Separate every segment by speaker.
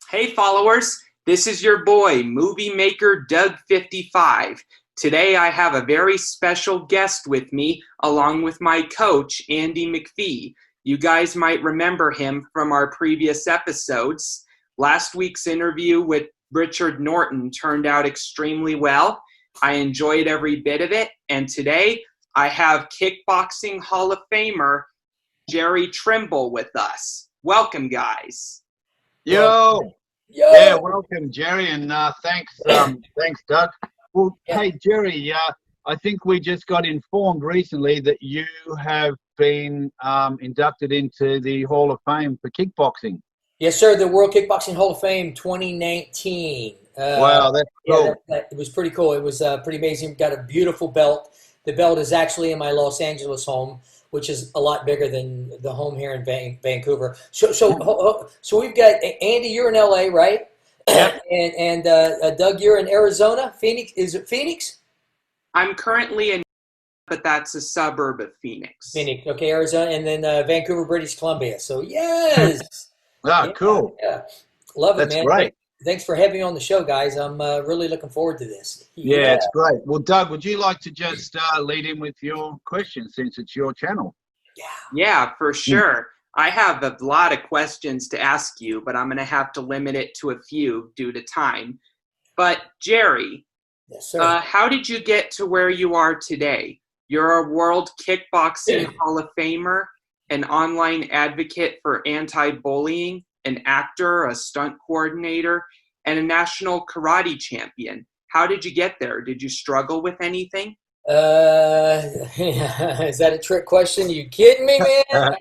Speaker 1: Hey followers, this is your boy, Movie Maker Doug55. Today I have a very special guest with me, along with my coach, Andy McPhee. You guys might remember him from our previous episodes. Last week's interview with Richard Norton turned out extremely well. I enjoyed every bit of it, and today I have Kickboxing Hall of Famer Jerry Trimble with us. Welcome, guys.
Speaker 2: Yo.
Speaker 3: Yo.
Speaker 2: Yeah, welcome, Jerry, and thanks, Doug. Well,
Speaker 3: Yeah.
Speaker 2: Hey, Jerry, I think we just got informed recently that you have been inducted into the Hall of Fame for kickboxing.
Speaker 3: Yes, sir. The World Kickboxing Hall of Fame 2019.
Speaker 2: Wow, that's cool.
Speaker 3: Yeah, it was pretty cool. It was pretty amazing. Got a beautiful belt. The belt is actually in my Los Angeles home, which is a lot bigger than the home here in Vancouver. So we've got Andy. You're in LA, right?
Speaker 2: Yep.
Speaker 3: and Doug, you're in Arizona. Phoenix. Is it Phoenix?
Speaker 1: I'm currently in, but that's a suburb of Phoenix.
Speaker 3: Phoenix. Okay, Arizona, and then Vancouver, British Columbia. So yes.
Speaker 2: Ah, cool.
Speaker 3: Yeah. Love it,
Speaker 2: That's
Speaker 3: man.
Speaker 2: great.
Speaker 3: Thanks for having me on the show, guys. I'm really looking forward to this.
Speaker 2: Yeah, it's great. Well, Doug, would you like to just lead in with your question since it's your channel?
Speaker 1: Yeah, for sure. I have a lot of questions to ask you, but I'm going to have to limit it to a few due to time. But Jerry,
Speaker 3: Yes, sir.
Speaker 1: how did you get to where you are today? You're a World Kickboxing Hall of Famer, an online advocate for anti-bullying, an actor, a stunt coordinator, and a national karate champion. How did you get there? Did you struggle with anything?
Speaker 3: Is that a trick question? You kidding me, man?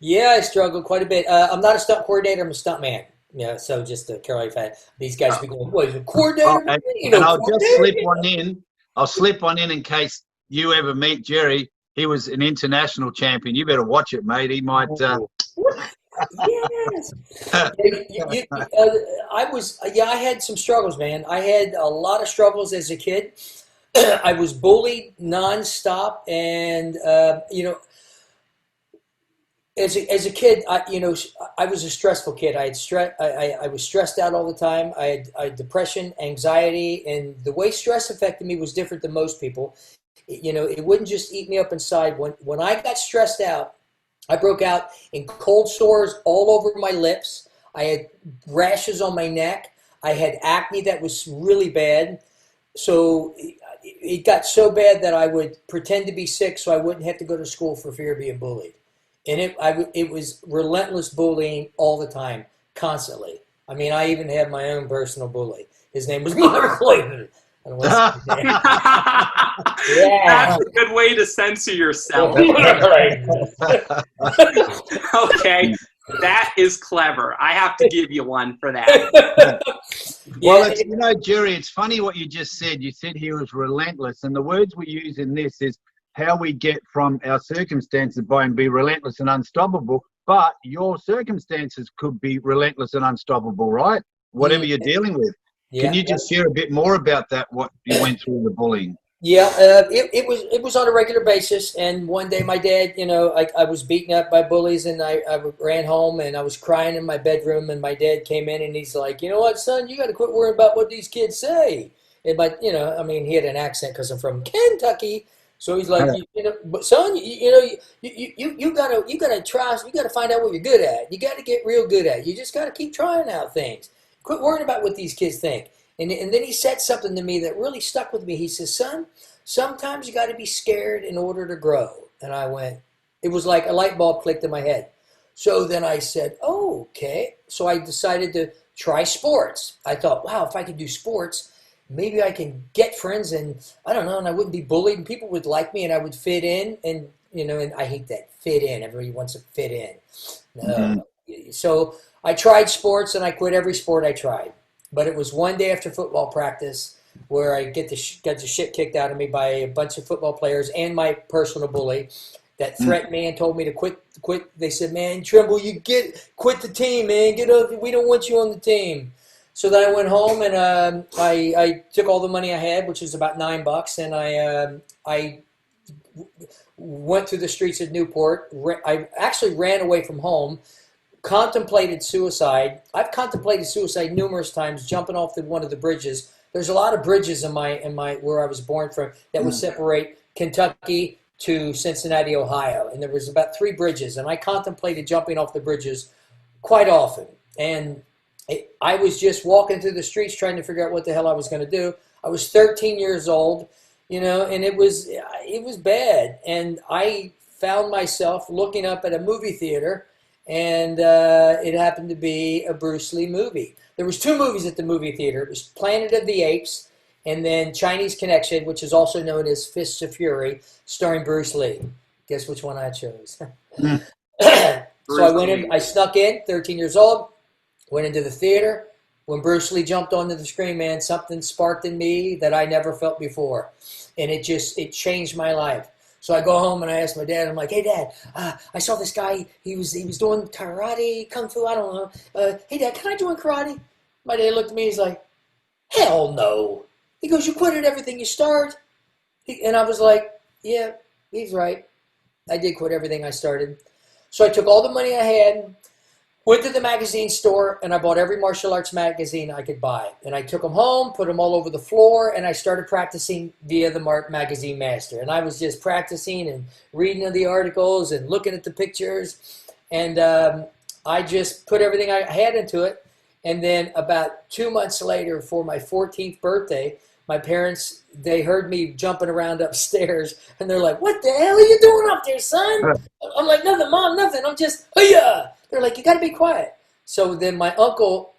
Speaker 3: Yeah, I struggled quite a bit. I'm not a stunt coordinator. I'm a stunt man. Yeah, so just a karate fan. These guys be going, "What is a coordinator?"
Speaker 2: And I'll just slip one in. I'll slip one in case you ever meet Jerry. He was an international champion. You better watch it, mate. He might.
Speaker 3: Yes. I had some struggles, man. I had a lot of struggles as a kid. I was bullied nonstop, and as a kid, I was a stressful kid. I was stressed out all the time. I had depression, anxiety, and the way stress affected me was different than most people. It wouldn't just eat me up inside. When I got stressed out, I broke out in cold sores all over my lips. I had rashes on my neck. I had acne that was really bad. So it got so bad that I would pretend to be sick so I wouldn't have to go to school for fear of being bullied. And it was relentless bullying all the time, constantly. I mean, I even had my own personal bully. His name was Mark Clayton. Yeah.
Speaker 1: That's a good way to censor yourself. Okay, that is clever. I have to give you one for that.
Speaker 2: Well, Jerry, it's funny what you just said. You said he was relentless, and the words we use in this is how we get from our circumstances by and be relentless and unstoppable. But your circumstances could be relentless and unstoppable, right? Whatever you're dealing with.
Speaker 3: Yeah.
Speaker 2: Can you just share a bit more about that, what you went through with the bullying?
Speaker 3: Yeah, it was on a regular basis. And one day my dad, I was beaten up by bullies, and I ran home and I was crying in my bedroom, and my dad came in and he's like, "You know what, son, you got to quit worrying about what these kids say." And he had an accent because I'm from Kentucky. So he's like, but son, you gotta try, you gotta find out what you're good at. You gotta get real good at it. You just gotta keep trying out things. Quit worrying about what these kids think. And then he said something to me that really stuck with me. He says, "Son, sometimes you got to be scared in order to grow." And I went, it was like a light bulb clicked in my head. So then I said, "Oh, okay." So I decided to try sports. I thought, wow, if I could do sports, maybe I can get friends, and I don't know, and I wouldn't be bullied, and people would like me, and I would fit in. And and I hate that fit in. Everybody wants to fit in. So I tried sports, and I quit every sport I tried. But it was one day after football practice where I got the shit kicked out of me by a bunch of football players and my personal bully that threatened me and told me to quit. They said, "Man, Trimble, quit the team, man. Get up. We don't want you on the team." So then I went home and I took all the money I had, which was about $9, and I went through the streets of Newport. I actually ran away from home contemplated suicide. I've contemplated suicide numerous times, jumping off one of the bridges. There's a lot of bridges in my where I was born from that would separate Kentucky to Cincinnati, Ohio, and there was about 3 bridges, and I contemplated jumping off the bridges quite often. And I was just walking through the streets trying to figure out what the hell I was going to do. I was 13 years old, you know, and it was bad. And I found myself looking up at a movie theater, and it happened to be a Bruce Lee movie. There was 2 movies at the movie theater. It was Planet of the Apes and then Chinese Connection, which is also known as Fists of Fury, starring Bruce Lee. Guess which one I chose? So I went in, I snuck in, 13 years old, went into the theater. When Bruce Lee jumped onto the screen, man, something sparked in me that I never felt before. And it changed my life. So I go home and I ask my dad, I'm like, hey, Dad, I saw this guy. He was doing karate, kung fu, I don't know. Hey, Dad, can I join karate? My dad looked at me, he's like, hell no. He goes, you quit at everything you start. And I was like, yeah, he's right. I did quit everything I started. So I took all the money I had, went to the magazine store, and I bought every martial arts magazine I could buy. And I took them home, put them all over the floor, and I started practicing via the Magazine Master. And I was just practicing and reading the articles and looking at the pictures. And I just put everything I had into it. And then about 2 months later, for my 14th birthday, my parents, they heard me jumping around upstairs, and they're like, what the hell are you doing up there, son? I'm like, nothing, Mom, nothing. I'm just, yeah. They're like, you got to be quiet. So then my uncle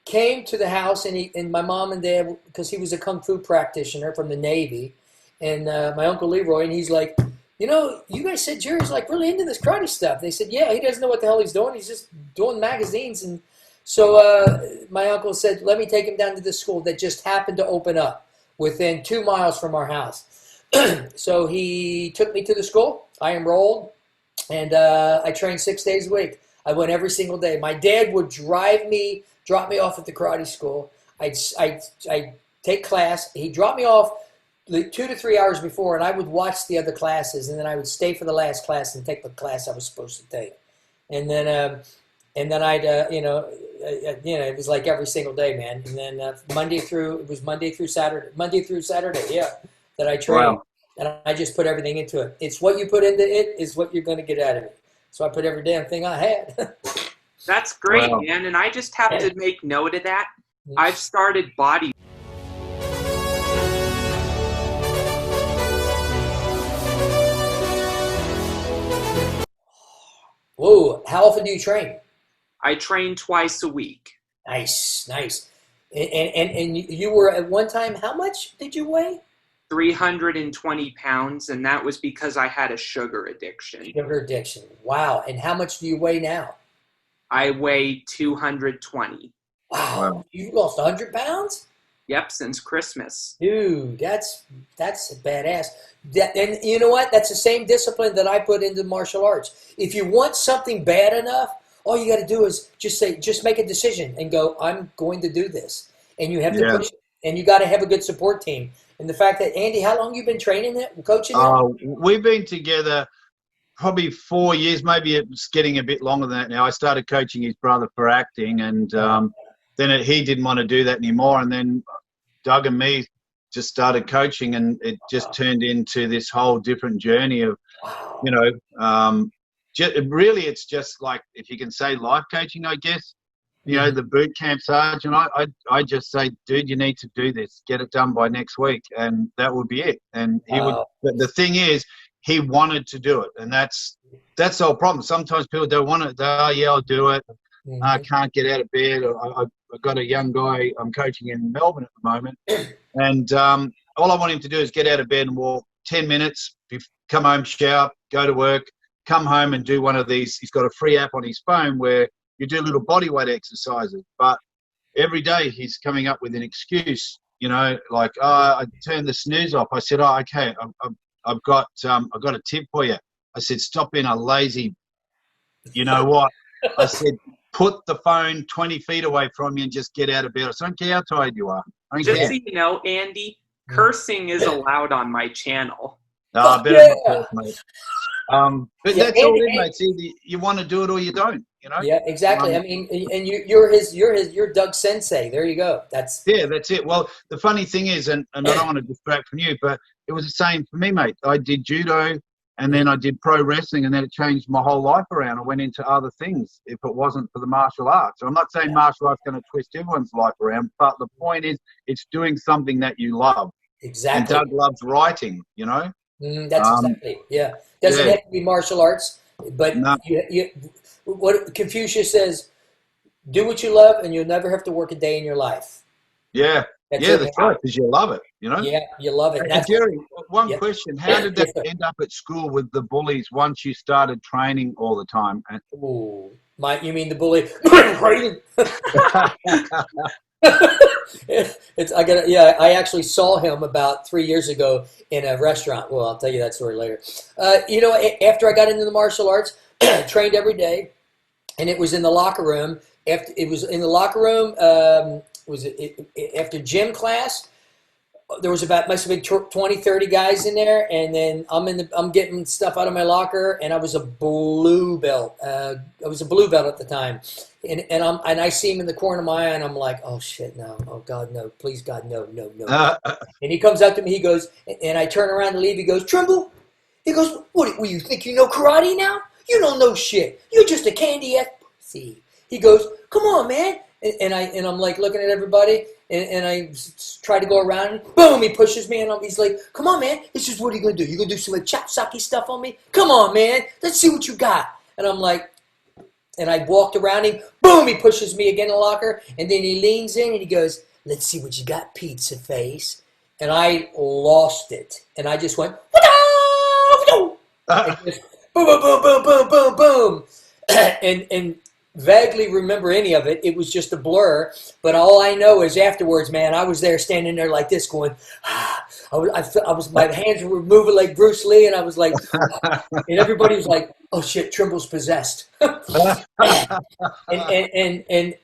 Speaker 3: came to the house, and my mom and dad, because he was a kung fu practitioner from the Navy, and my uncle Leroy, and he's like, you know, you guys said Jerry's like really into this karate stuff. They said, yeah, he doesn't know what the hell he's doing. He's just doing magazines. And so my uncle said, let me take him down to this school that just happened to open up within 2 miles from our house. So he took me to the school. I enrolled, and I trained 6 days a week. I went every single day. My dad would drop me off at the karate school. I'd take class. He'd drop me off 2 to 3 hours before, and I would watch the other classes, and then I would stay for the last class and take the class I was supposed to take. And then I'd, it was like every single day, man. And then Monday through Saturday, yeah, that I trained. Wow. And I just put everything into it. It's what you put into it is what you're going to get out of it. So I put every damn thing I had.
Speaker 1: That's great, wow, man. And I just have to make note of that. I've started body.
Speaker 3: Whoa, how often do you train?
Speaker 1: I train twice a week.
Speaker 3: Nice, nice. And you were at one time, how much did you weigh?
Speaker 1: 320 pounds, and that was because I had a sugar addiction.
Speaker 3: Sugar addiction. Wow. And how much do you weigh now?
Speaker 1: I weigh 220.
Speaker 3: Wow. You lost 100 pounds?
Speaker 1: Yep, since Christmas.
Speaker 3: Dude, that's badass. And you know what? That's the same discipline that I put into martial arts. If you want something bad enough, all you got to do is just make a decision and go, I'm going to do this. And you have to push it. And you got to have a good support team. And the fact that, Andy, how long you been training it, coaching it?
Speaker 2: We've been together probably 4 years, maybe it's getting a bit longer than that now. I started coaching his brother for acting, and then he didn't want to do that anymore. And then Doug and me just started coaching, and it just turned into this whole different journey of, really it's just like, if you can say, life coaching, I guess. You know, the boot camp sergeant, I just say, dude, you need to do this. Get it done by next week. And that would be it. And he would. The thing is, he wanted to do it. And that's the whole problem. Sometimes people don't want it. Yeah, I'll do it. I can't get out of bed. I've got a young guy I'm coaching in Melbourne at the moment. And all I want him to do is get out of bed and walk 10 minutes, come home, shower, go to work, come home and do one of these. He's got a free app on his phone where you do little body weight exercises, but every day he's coming up with an excuse, like, I turned the snooze off. I said, okay, I've got a tip for you. I said, stop being a lazy, you know what? I said, put the phone 20 feet away from you and just get out of bed. I said, I don't care how tired you are.
Speaker 1: Just so you know, Andy, cursing is allowed on my channel.
Speaker 2: No, I better not curse, mate. But
Speaker 3: Yeah,
Speaker 2: that's all it is, mate. It's either you want to do it or you don't, you know?
Speaker 3: yeah, exactly. I mean, and you're Doug Sensei. There you go. That's
Speaker 2: Yeah, that's it. Well, the funny thing is, and I don't want to distract from you, but it was the same for me, mate. I did judo and then I did pro wrestling, and then it changed my whole life around. I went into other things if it wasn't for the martial arts. So I'm not saying martial arts going to twist everyone's life around, but the point is it's doing something that you love.
Speaker 3: exactly.
Speaker 2: And Doug loves writing, you know?
Speaker 3: That's exactly, yeah. Doesn't have to be martial arts, but
Speaker 2: No.
Speaker 3: what Confucius says, do what you love and you'll never have to work a day in your life.
Speaker 2: Yeah. That's right, because you love it, you know?
Speaker 3: Yeah, you love it.
Speaker 2: Hey, Jerry, one question. How did that end up at school with the bullies once you started training all the time?
Speaker 3: Ooh, you mean the bully? I actually saw him about 3 years ago in a restaurant. Well, I'll tell you that story later. After I got into the martial arts, trained every day, and it was in the locker room. After gym class, there was must have been 20, 30 guys in there, and then I'm getting stuff out of my locker, and I was a blue belt. I was a blue belt at the time, and I see him in the corner of my eye, and I'm like, oh shit, no, oh God, no, please God, no. And he comes up to me, he goes, and I turn around to leave. He goes, Trimble. He goes, what? You think you know karate now? You don't know shit. You're just a candy ass pussy. He goes, come on, man. And I'm like looking at everybody, and I try to go around, and boom, he pushes me, and he's like, come on, man, this is what are you going to do? You going to do some chop socky stuff on me? Come on, man, let's see what you got. And I'm like, and I walked around him, boom, he pushes me again in the locker, and then he leans in, and he goes, let's see what you got, pizza face. And I lost it, and I just went, boom, boom, boom, boom, boom, boom, boom. And vaguely remember any of it. It was just a blur. But all I know is afterwards, man, I was there standing there like this going, my hands were moving like Bruce Lee, and I was like, and everybody was like, oh shit, Trimble's possessed. and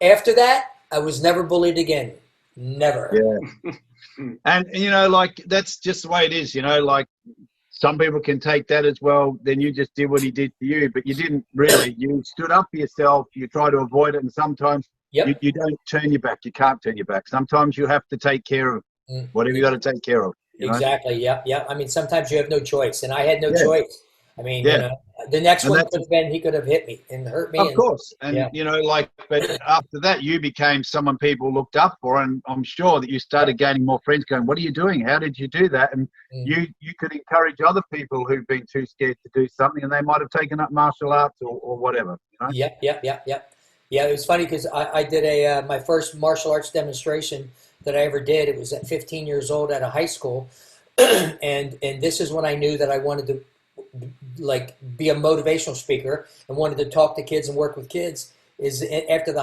Speaker 3: after that, I was never bullied again. Never.
Speaker 2: Yeah. And, like, that's just the way it is, like, some people can take that as well. Then you just did what he did to you, but you didn't really. You stood up for yourself. You try to avoid it, and sometimes you don't turn your back. You can't turn your back. Sometimes you have to take care of whatever you got to take care of.
Speaker 3: Exactly. Yeah. I mean, sometimes you have no choice, and I had no choice. I mean, the next one could have been he could have hit me and hurt me.
Speaker 2: Of course, and but after that, you became someone people looked up for, and I'm sure that you started gaining more friends. Going, what are you doing? How did you do that? And you could encourage other people who've been too scared to do something, and they might have taken up martial arts or whatever.
Speaker 3: Yep. Yeah, it was funny because I did my first martial arts demonstration that I ever did. It was at 15 years old at a high school, and this is when I knew that I wanted to be a motivational speaker and wanted to talk to kids and work with kids. Is after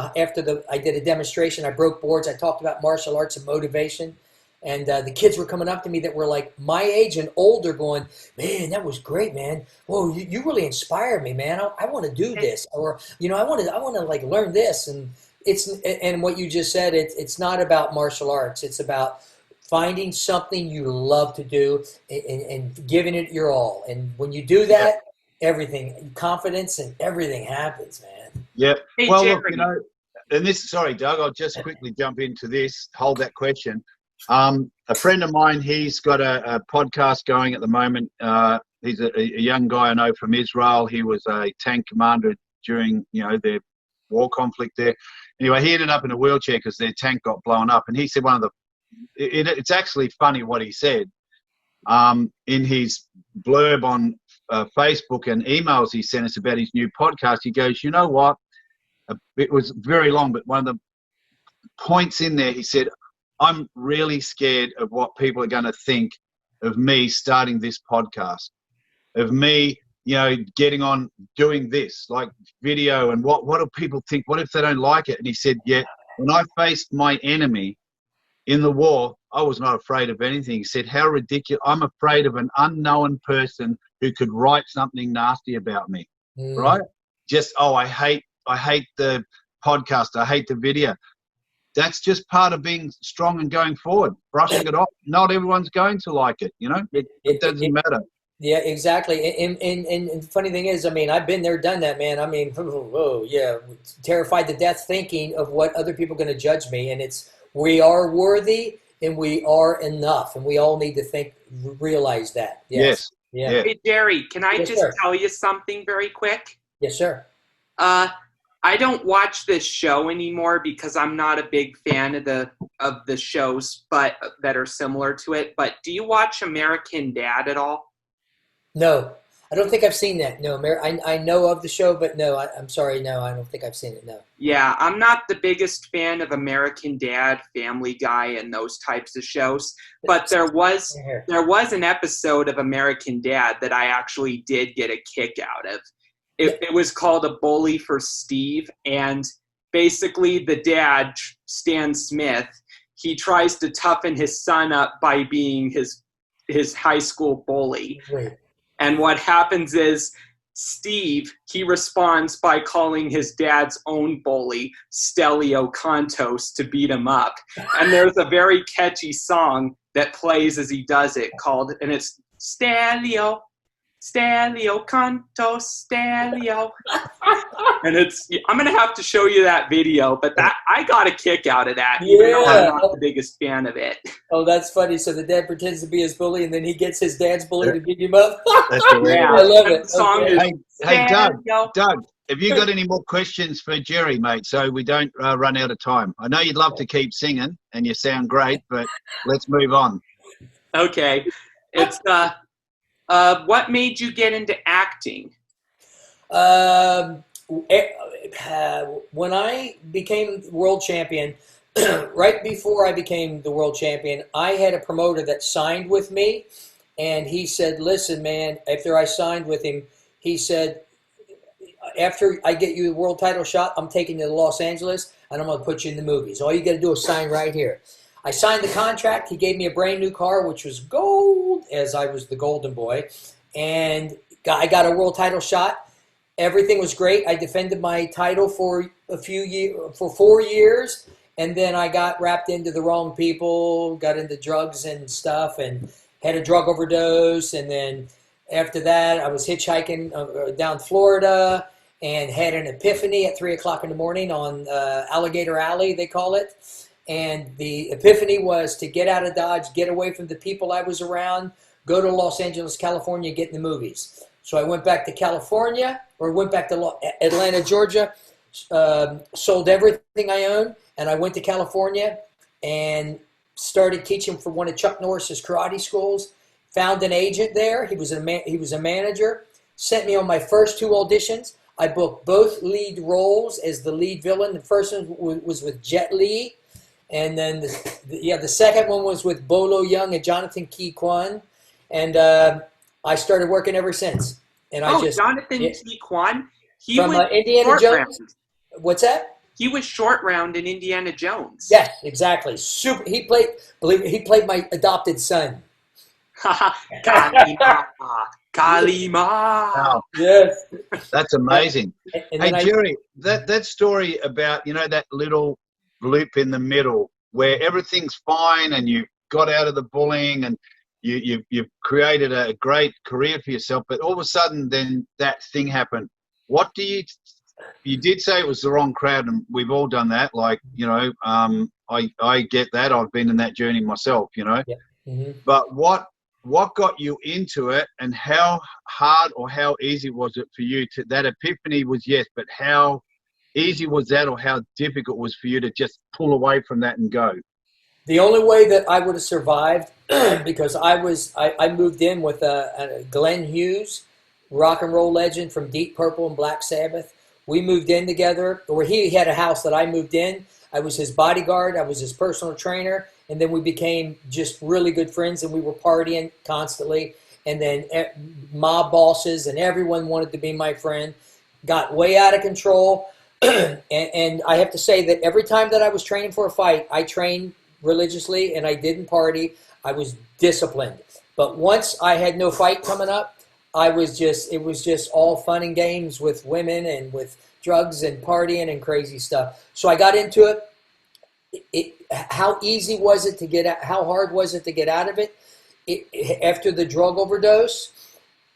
Speaker 3: I did a demonstration, I broke boards, I talked about martial arts and motivation, and the kids were coming up to me that were like my age and older, going, man, that was great, man. Whoa, you really inspired me, man. I want to do this, or I want to like learn this. And what you just said, it's not about martial arts, it's about finding something you love to do and giving it your all. And when you do that, everything, confidence and everything happens, man.
Speaker 2: Yep.
Speaker 1: Hey,
Speaker 2: well,
Speaker 1: Jerry.
Speaker 2: look, and this, sorry, Doug, I'll just quickly jump into this. Hold that question. A friend of mine, he's got a podcast going at the moment. He's a young guy I know from Israel. He was a tank commander during, their war conflict there. Anyway, he ended up in a wheelchair because their tank got blown up. And he said it's actually funny what he said in his blurb on Facebook and emails he sent us about his new podcast. He goes, you know what? It was very long, but one of the points in there, he said, I'm really scared of what people are going to think of me starting this podcast, of me, getting on doing this, like video, and what do people think? What if they don't like it? And he said, when I faced my enemy in the war, I was not afraid of anything. He said, how ridiculous. I'm afraid of an unknown person who could write something nasty about me, right? Just, I hate the podcast. I hate the video. That's just part of being strong and going forward, brushing it off. Not everyone's going to like it, It doesn't matter.
Speaker 3: Yeah, exactly. And the funny thing is, I mean, I've been there, done that, man. I mean, oh yeah, terrified to death thinking of what other people are going to judge me. And it's we are worthy and we are enough, and we all need to realize that. Yes.
Speaker 2: Yes.
Speaker 3: Yeah.
Speaker 2: Yeah.
Speaker 1: Hey, Jerry, can I
Speaker 3: Yes,
Speaker 1: just
Speaker 3: sir.
Speaker 1: tell you something very quick?
Speaker 3: Yes, sir.
Speaker 1: Uh, I don't watch this show anymore because I'm not a big fan of the shows but that are similar to it. But do you watch American Dad at all?
Speaker 3: No, I don't think I've seen that. No, I know of the show, but no, I'm sorry. No, I don't think I've seen it. No.
Speaker 1: Yeah, I'm not the biggest fan of American Dad, Family Guy, and those types of shows. But
Speaker 3: Here.
Speaker 1: there was an episode of American Dad that I actually did get a kick out of.
Speaker 3: Yeah.
Speaker 1: It was called A Bully for Steve, and basically the dad, Stan Smith, he tries to toughen his son up by being his high school bully.
Speaker 3: Wait.
Speaker 1: And what happens is Steve, he responds by calling his dad's own bully, Stelio Contos, to beat him up. And there's a very catchy song that plays as he does it and it's Stelio, Stelio Contos, Stelio. And I'm going to have to show you that video, but I got a kick out of that, even though I'm not the biggest fan of it.
Speaker 3: Oh, that's funny. So the dad pretends to be his bully, and then he gets his dad's bully to beat him up.
Speaker 2: That's
Speaker 1: Yeah,
Speaker 3: I love it.
Speaker 1: the song
Speaker 3: Okay.
Speaker 1: is
Speaker 2: Hey, Doug,
Speaker 1: Stelio.
Speaker 2: have you got any more questions for Jerry, mate, so we don't run out of time? I know you'd love to keep singing, and you sound great, but let's move on.
Speaker 1: Okay. It's what made you get into acting?
Speaker 3: Um, when I became world champion, right before I became the world champion, I had a promoter that signed with me, and he said, "Listen, man." After I signed with him, he said, "After I get you the world title shot, I'm taking you to Los Angeles, and I'm going to put you in the movies. All you got to do is sign right here." I signed the contract. He gave me a brand new car, which was gold, as I was the golden boy, and I got a world title shot. Everything was great. I defended my title for for 4 years, and then I got wrapped into the wrong people, got into drugs and stuff, and had a drug overdose. And then after that, I was hitchhiking down Florida and had an epiphany at 3 o'clock in the morning on Alligator Alley, they call it. And the epiphany was to get out of Dodge, get away from the people I was around, go to Los Angeles, California, get in the movies. So I went back to California, or went back to Atlanta, Georgia, sold everything I owned, and I went to California and started teaching for one of Chuck Norris's karate schools. Found an agent there. He was a manager. Sent me on my first 2 auditions. I booked both lead roles as the lead villain. The first one was with Jet Li, and then the second one was with Bolo Young and Jonathan Ki Kwan, and I started working ever since. And
Speaker 1: Jonathan T. Kwan, he
Speaker 3: from
Speaker 1: was
Speaker 3: Indiana
Speaker 1: short
Speaker 3: Jones.
Speaker 1: round.
Speaker 3: What's that?
Speaker 1: He was short round in Indiana Jones.
Speaker 3: Yes, exactly. Super. He played my adopted son.
Speaker 1: Kalima. Kalima.
Speaker 2: Wow,
Speaker 3: Yes.
Speaker 2: that's amazing.
Speaker 3: And
Speaker 2: Hey,
Speaker 3: then
Speaker 2: Jerry, that story about, that little loop in the middle where everything's fine and you got out of the bullying and you've created a great career for yourself, but all of a sudden then that thing happened. What do you did say it was the wrong crowd, and we've all done that. Like, I get that. I've been in that journey myself,
Speaker 3: Yeah. Mm-hmm.
Speaker 2: But what got you into it, and how hard or how easy was it for you to, that epiphany was yes, but how easy was that, or how difficult was for you to just pull away from that and go?
Speaker 3: The only way that I would have survived, because I moved in with Glenn Hughes, rock and roll legend from Deep Purple and Black Sabbath. We moved in together, or he had a house that I moved in. I was his bodyguard. I was his personal trainer. And then we became just really good friends, and we were partying constantly. And then mob bosses and everyone wanted to be my friend. Got way out of control. And I have to say that every time that I was training for a fight, I trained religiously and I didn't party. I was disciplined. But once I had no fight coming up, it was just all fun and games with women and with drugs and partying and crazy stuff. So I got into it. How easy was it to get out? How hard was it to get out of it? After the drug overdose,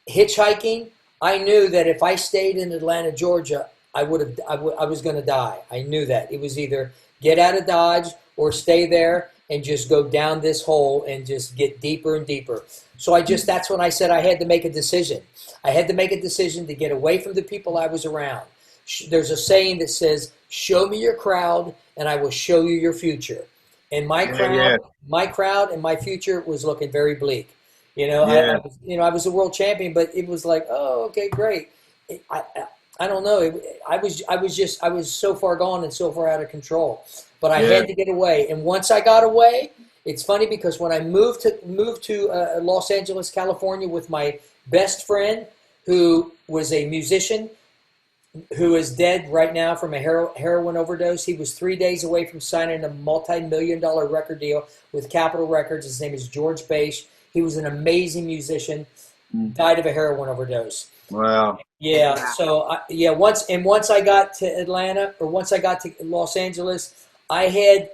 Speaker 3: hitchhiking, I knew that if I stayed in Atlanta, Georgia, I was going to die. I knew that. It was either get out of Dodge or stay there and just go down this hole and just get deeper and deeper. So that's when I said I had to make a decision. I had to make a decision to get away from the people I was around. There's a saying that says, show me your crowd and I will show you your future. And my crowd and my future was looking very bleak. I was a world champion, but it was like, oh, okay, great. I don't know. I was so far gone and so far out of control. But I had to get away. And once I got away, it's funny because when I moved to Los Angeles, California, with my best friend, who was a musician, who is dead right now from a heroin overdose. He was 3 days away from signing a multi-million-dollar record deal with Capitol Records. His name is George Bache. He was an amazing musician. Died of a heroin overdose.
Speaker 2: Wow.
Speaker 3: Yeah. So once I got to Atlanta, or once I got to Los Angeles, I had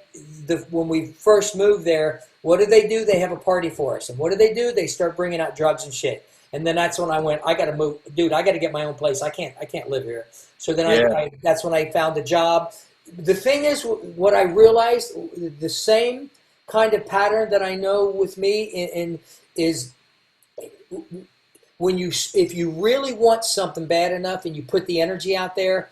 Speaker 3: when we first moved there. What do? They have a party for us, and what do? They start bringing out drugs and shit. And then that's when I went, I got to move, dude. I got to get my own place. I can't live here. So then that's when I found a job. The thing is, what I realized, the same kind of pattern that I know with me is if you really want something bad enough and you put the energy out there,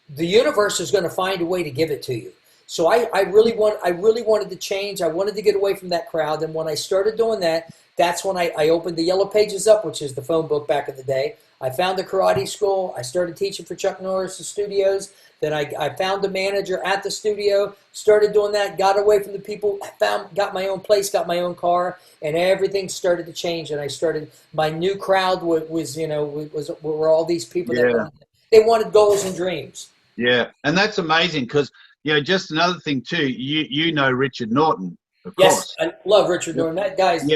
Speaker 3: the universe is going to find a way to give it to you. So I really wanted to change. I wanted to get away from that crowd. And when I started doing that, that's when I opened the Yellow Pages Up, which is the phone book back in the day. I found the karate school. I started teaching for Chuck Norris' studios. Then I found a manager at the studio, started doing that, got away from the people, got my own place, got my own car, and everything started to change. And my new crowd were all these people that they wanted goals and dreams.
Speaker 2: Yeah, and that's amazing because, just another thing too, you know Richard Norton, of
Speaker 3: course.
Speaker 2: Yes,
Speaker 3: I love Richard Norton. That guy's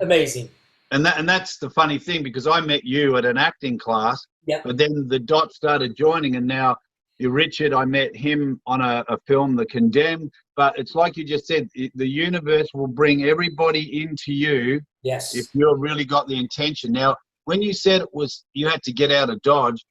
Speaker 3: amazing.
Speaker 2: And that's the funny thing, because I met you at an acting class, but then the dots started joining, and now Richard, I met him on a film, The Condemned. But it's like you just said, the universe will bring everybody into you if you've really got the intention. Now, when you said you had to get out of Dodge,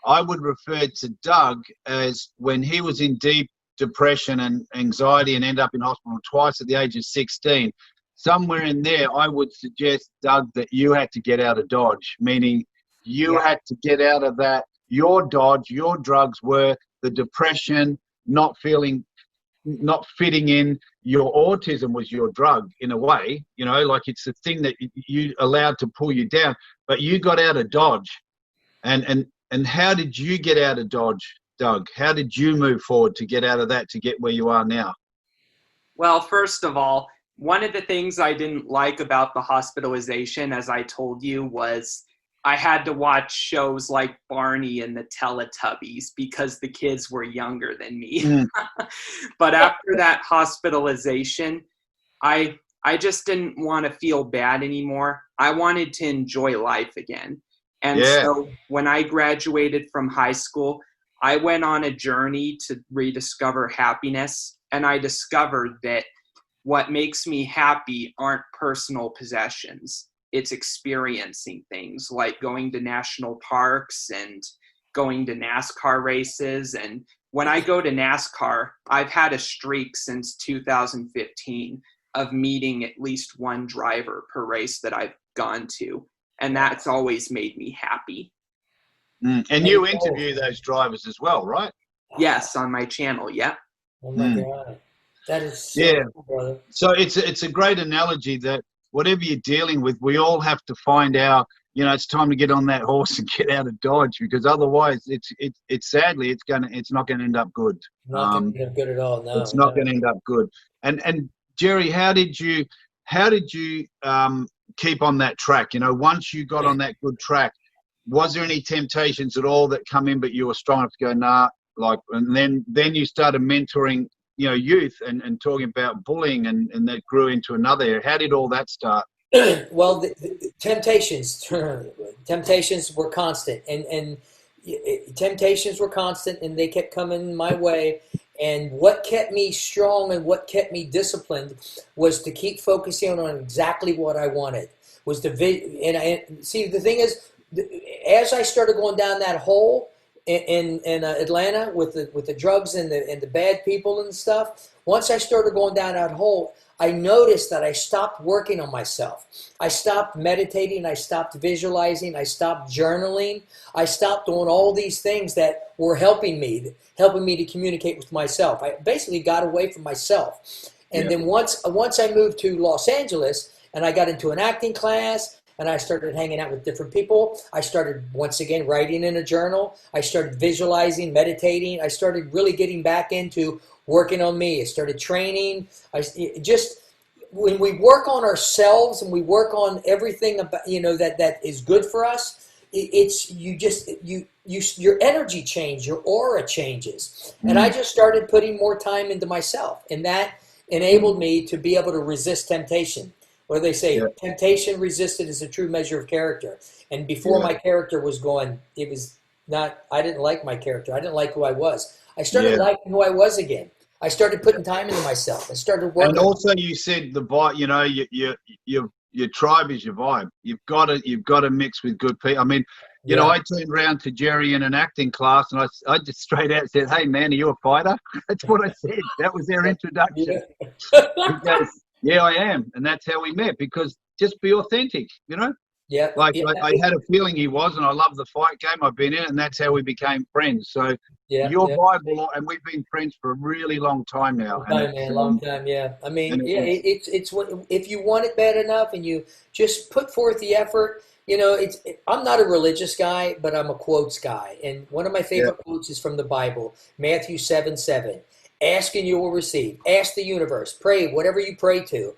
Speaker 2: I would refer to Doug as when he was in deep depression and anxiety and ended up in hospital twice at the age of 16. Somewhere in there, I would suggest, Doug, that you had to get out of Dodge, meaning you had to get out of that. Your Dodge, your drugs were the depression, not fitting in. Your autism was your drug in a way, like it's the thing that you allowed to pull you down. But you got out of Dodge. And how did you get out of Dodge, Doug? How did you move forward to get out of that to get where you are now?
Speaker 1: Well, first of all, one of the things I didn't like about the hospitalization, as I told you, was I had to watch shows like Barney and the Teletubbies because the kids were younger than me. But after that hospitalization, I just didn't want to feel bad anymore. I wanted to enjoy life again. And so when I graduated from high school, I went on a journey to rediscover happiness. And I discovered that what makes me happy aren't personal possessions. It's experiencing things like going to national parks and going to NASCAR races. And when I go to NASCAR, I've had a streak since 2015 of meeting at least one driver per race that I've gone to. And that's always made me happy.
Speaker 2: And you interview those drivers as well, right?
Speaker 1: Yes, on my channel,
Speaker 3: Oh my God. That is so cool, brother.
Speaker 2: So it's a great analogy that whatever you're dealing with, we all have to find out, it's time to get on that horse and get out of Dodge, because otherwise it's sadly it's not gonna end up good.
Speaker 3: Not gonna end up good at all. No.
Speaker 2: It's not gonna end up good. And Jerry, how did you keep on that track? Once you got on that good track, was there any temptations at all that come in, but you were strong enough to go, nah, and then you started mentoring, youth and talking about bullying, and that grew into another area. How did all that start?
Speaker 3: Well, the temptations were constant, and temptations were constant, and they kept coming my way. And what kept me strong and what kept me disciplined was to keep focusing on exactly what I wanted. See, the thing is, as I started going down that hole in Atlanta with the drugs and the bad people and stuff, once I started going down that hole, I noticed that I stopped working on myself. I stopped meditating. I stopped visualizing. I stopped journaling. I stopped doing all these things that were helping me to communicate with myself. I basically got away from myself. And then once I moved to Los Angeles and I got into an acting class and I started hanging out with different people, I started once again writing in a journal. I started visualizing, meditating. I started really getting back into working on me. I started training. When we work on ourselves and we work on everything about, that is good for us, your energy changes, your aura changes. And I just started putting more time into myself, and that enabled me to be able to resist temptation. What do they say? Temptation resisted is a true measure of character. And before my character was going, I didn't like my character. I didn't like who I was. I started liking who I was again. I started putting time into myself. I started working.
Speaker 2: And also, you said the vibe. Your tribe is your vibe. You've got to mix with good people. I mean, I turned around to Jerry in an acting class, and I just straight out said, "Hey, man, are you a fighter?" That's what I said. That was their introduction. He goes, "Yeah, I am," and that's how we met. Because just be authentic,
Speaker 3: Yeah.
Speaker 2: I had a feeling he was, and I love the fight game. I've been in it, and that's how we became friends. So your vibe will, and we've been friends for a really long time now.
Speaker 3: Long time, yeah. I mean, it's if you want it bad enough and you just put forth the effort, I'm not a religious guy, but I'm a quotes guy. And one of my favorite quotes is from the Bible, Matthew 7:7. Ask and you will receive. Ask the universe. Pray whatever you pray to.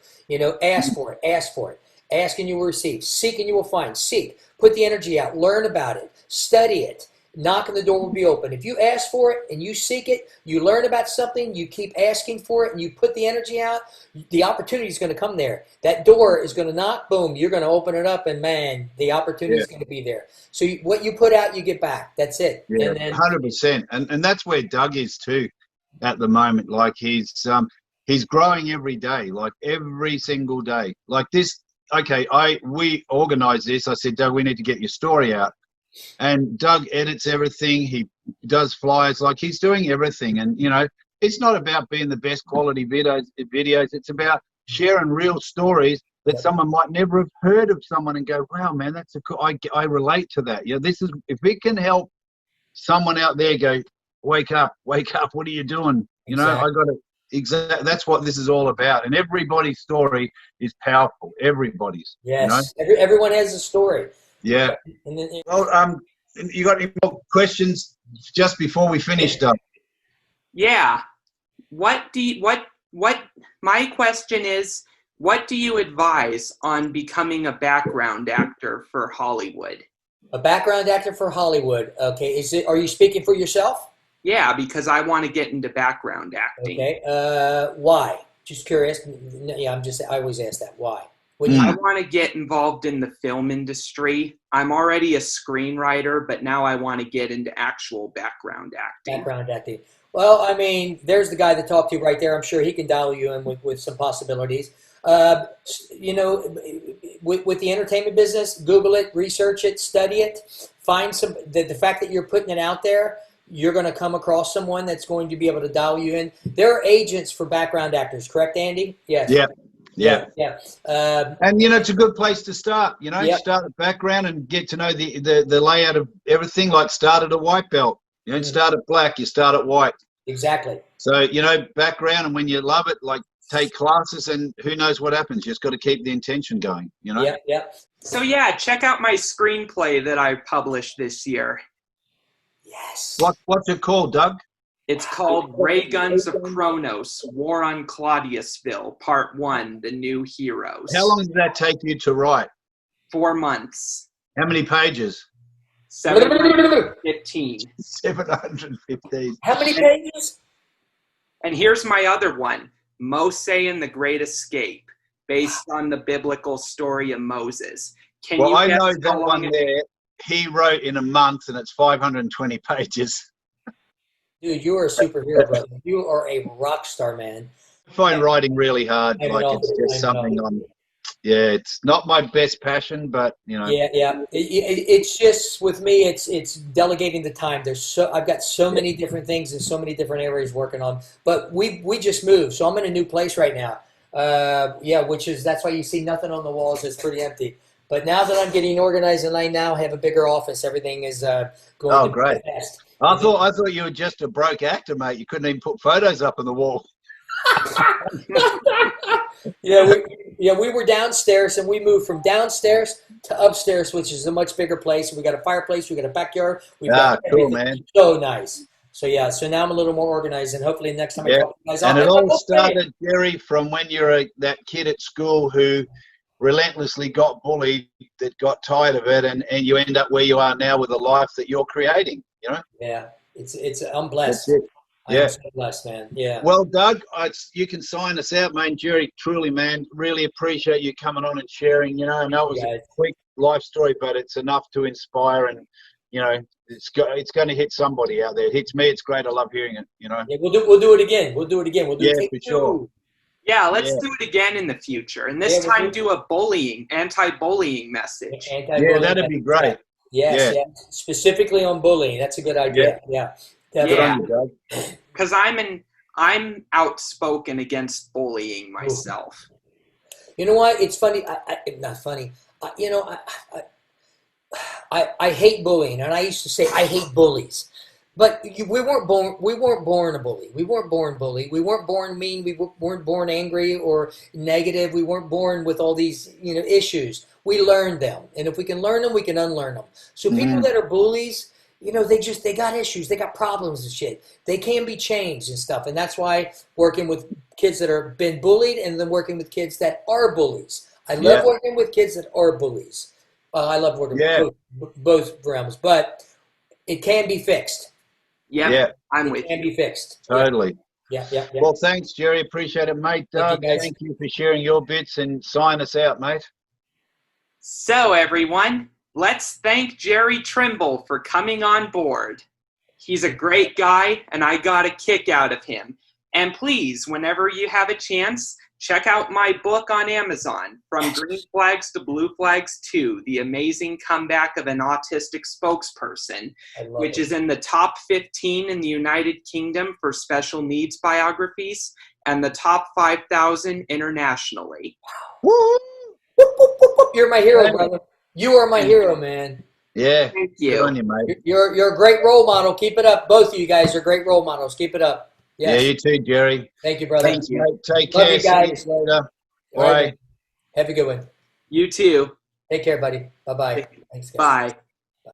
Speaker 3: Ask for it. Ask for it. Ask and you will receive. Seek and you will find. Seek. Put the energy out. Learn about it. Study it. Knock and the door will be open. If you ask for it and you seek it, you learn about something, you keep asking for it, and you put the energy out, the opportunity is going to come there. That door is going to knock, boom, you're going to open it up, and man, the opportunity is going to be there. So what you put out, you get back. That's it.
Speaker 2: Yeah,
Speaker 3: and then,
Speaker 2: 100%. And that's where Doug is too at the moment. Like he's growing every day, like every single day. Like this. Okay, we organized this. I said, Doug, we need to get your story out. And Doug edits everything. He does flyers. Like he's doing everything. And, it's not about being the best quality videos. It's about sharing real stories that someone might never have heard of someone and go, wow, man, that's I relate to that. This is, if it can help someone out there go, wake up. What are you doing? Exactly. That's what this is all about. And everybody's story is powerful. Everybody's.
Speaker 3: Yes. Everyone has a story.
Speaker 2: Yeah.
Speaker 3: And then,
Speaker 2: well, you got any more questions just before we finish, Doug?
Speaker 1: Yeah. My question is, what do you advise on becoming a background actor for Hollywood?
Speaker 3: A background actor for Hollywood. Okay. Are you speaking for yourself?
Speaker 1: Yeah, because I want to get into background acting.
Speaker 3: Okay. Why? Just curious. Yeah, I always ask that. Why?
Speaker 1: I want to get involved in the film industry. I'm already a screenwriter, but now I want to get into actual background acting.
Speaker 3: Well, I mean, there's the guy that talked to you right there. I'm sure he can dial you in with some possibilities. With the entertainment business, Google it, research it, study it. Find the fact that you're putting it out there, you're going to come across someone that's going to be able to dial you in. There are agents for background actors, correct, Andy? Yes.
Speaker 2: Yeah. And it's a good place to start.
Speaker 3: Start
Speaker 2: at background and get to know the layout of everything. Like start at a white belt. You don't start at black. You start at white.
Speaker 3: Exactly.
Speaker 2: So background, and when you love it, like take classes, and who knows what happens. You just got to keep the intention going.
Speaker 3: Yeah.
Speaker 1: So check out my screenplay that I published this year.
Speaker 3: Yes.
Speaker 2: What's it called, Doug?
Speaker 1: It's called Ray Guns of Kronos, War on Claudiusville, Part 1, The New Heroes.
Speaker 2: How long did that take you to write?
Speaker 1: 4 months.
Speaker 2: How many pages?
Speaker 1: 715.
Speaker 2: 715.
Speaker 3: How many pages?
Speaker 1: And here's my other one, Mose and the Great Escape, based on the biblical story of Moses.
Speaker 2: I know that one there. He wrote in a month, and it's 520 pages.
Speaker 3: Dude, you are a superhero, brother. You are a rock star, man.
Speaker 2: I find writing really hard. It's just something yeah, it's not my best passion, but you know.
Speaker 3: Yeah, yeah. It's just with me. It's delegating the time. I've got so many different things and so many different areas working on. But we just moved, so I'm in a new place right now. Yeah, that's why you see nothing on the walls. It's pretty empty. But now that I'm getting organized and I now have a bigger office, everything is going to
Speaker 2: Great.
Speaker 3: be fast.
Speaker 2: I thought you were just a broke actor, mate. You couldn't even put photos up on the wall.
Speaker 3: Yeah, we were downstairs and we moved from downstairs to upstairs, which is a much bigger place. We got a fireplace, we got a backyard, we've got
Speaker 2: Cool,
Speaker 3: everything.
Speaker 2: man.
Speaker 3: So nice. So yeah, so now I'm a little more organized, and hopefully next time I talk to you guys,
Speaker 2: and it all started, Jerry, from when you're that kid at school who relentlessly got bullied, that got tired of it, and you end up where you are now with a life that you're creating. You know.
Speaker 3: Yeah, I'm blessed.
Speaker 2: That's it. Yeah.
Speaker 3: I'm so blessed, man. Yeah.
Speaker 2: Well, Doug, you can sign us out, man. Jerry, truly, man, really appreciate you coming on and sharing. You know, I know it was a quick life story, but it's enough to inspire, and you know, it's going to hit somebody out there. It hits me. It's great. I love hearing it. You know.
Speaker 3: Yeah, we'll do it again. We'll do it again. We'll do it
Speaker 2: for sure.
Speaker 1: Yeah, let's do it again in the future, and this time do a anti-bullying message.
Speaker 2: Yeah, that'd be great.
Speaker 3: Yes, yeah. Specifically on bullying. That's a good idea. Yeah.
Speaker 1: Because I'm outspoken against bullying myself.
Speaker 3: You know what? It's funny. Not funny. I hate bullying, and I used to say I hate bullies. But we weren't born a bully. We weren't born bully. We weren't born mean. We weren't born angry or negative. We weren't born with all these issues. We learned them, and if we can learn them, we can unlearn them. So people that are bullies, they got issues. They got problems and shit. They can be changed and stuff, and that's why working with kids that are been bullied, and then working with kids that are bullies. I love working with kids that are bullies. I love working with both realms, but it can be fixed. I'm with you. It can be fixed.
Speaker 2: Totally.
Speaker 3: Yeah.
Speaker 2: Well, thanks, Jerry. Appreciate it, mate. Doug, thank you for sharing your bits, and sign us out, mate.
Speaker 1: So, everyone, let's thank Jerry Trimble for coming on board. He's a great guy, and I got a kick out of him. And please, whenever you have a chance, check out my book on Amazon, From Green Flags to Blue Flags 2, The Amazing Comeback of an Autistic Spokesperson, which is in the top 15 in the United Kingdom for special needs biographies and the top 5,000 internationally.
Speaker 2: Woo!
Speaker 3: You're my hero, brother. You are my hero, man.
Speaker 2: Yeah.
Speaker 1: Thank you.
Speaker 2: Good on you, mate.
Speaker 3: You're a great role model. Keep it up. Both of you guys are great role models. Keep it up. Yes.
Speaker 2: Yeah, you too, Jerry.
Speaker 3: Thank you, brother.
Speaker 2: Thanks, mate. Take care.
Speaker 3: Love you guys.
Speaker 2: See you later.
Speaker 3: Bye. Have a good one.
Speaker 1: You too.
Speaker 3: Take care, buddy. Bye-bye. Thanks, guys.
Speaker 1: Bye.